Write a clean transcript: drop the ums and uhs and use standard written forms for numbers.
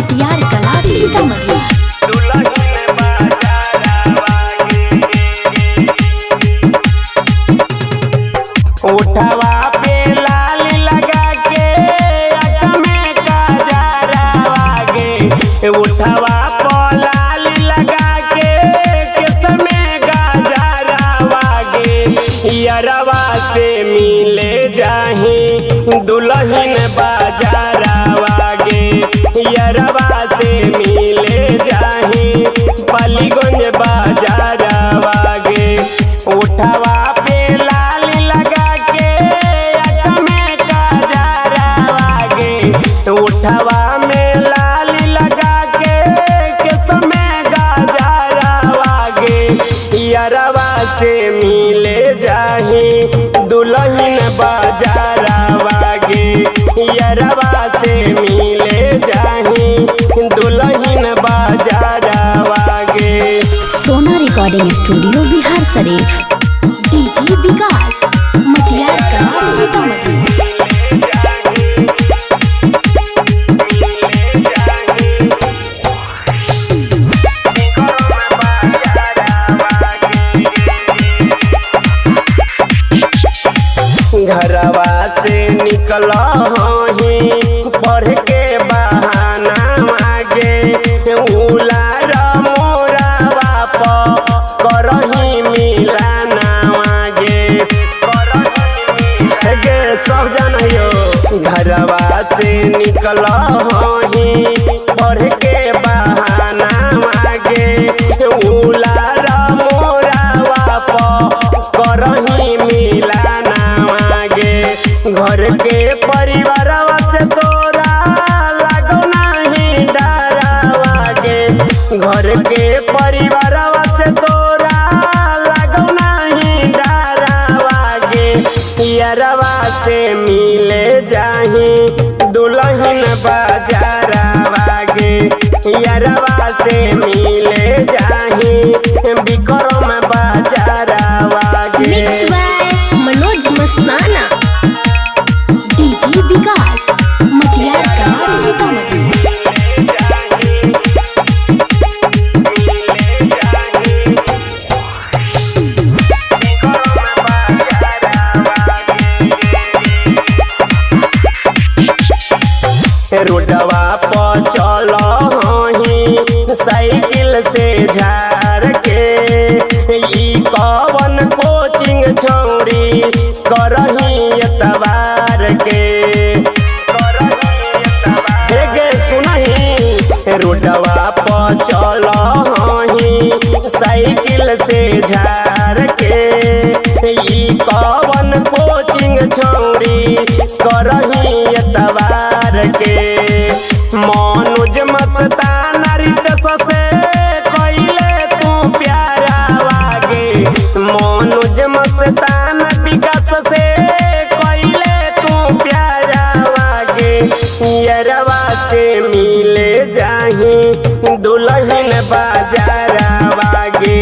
मटियार कला सीतामढ़ी। उठवा पे लाली लगा के आँख में काजरवा गे, उठवा पे लाली लगा के केस में काजरवा गे। यरवा से मिले जाही दुल्हन बाजारवा गे, यरवा से मिले जाही पालीगंज बाजारवा गे। उठवा पे लाली लगा के आँख में काजरवा गे, उठवा में लाली लगा के केस में काजरवा गे। यरवा से मिले जाही दुल्हन बाजारवा गे, यरवा से मिले जाही दुल्हन बाजारवा गे। सोना recording studio Bihar Sharif. DJ विकास मटियार कला सीतामढ़ी। घरवा से निकल ही पढ़ के बहाना मागे, उलार मोरावा करही मिलाना मागे गे। सब जनयो घरवा से निकल ही पढ़ के बहाना मागे, उलार मोरावा करही मिलाना मागे। घर के परिवारवा से तोरा लागो नहीं डरवा गे, घर के परिवारवा से तोरा लागो नहीं डरवा गे। यरवा से मिले जाही दुल्हन बाजारवा गे, यरवा से मिले जाही विक्रम बाजारवा गे। मिक्स बाय मनोज मस्ताना। डीजे विकास मटियार कला सीतामढ़ी। रोडवा पर चल ही साइकिल से झाड़ के, ई कवन कोचिंग छौरी करही एतबार के। गे सुनही रोडवा पर चल ही साइकिल से झाड़ के, ई कवन कोचिंग छौरी करही एतबार के। मनोज मस्ताना रितेश से कइले तू प्यारवा गे, मनोज मस्ताना विकास से कइले तू प्यारवा गे। यरवा से मिले जाही दुल्हन बाजारवा गे,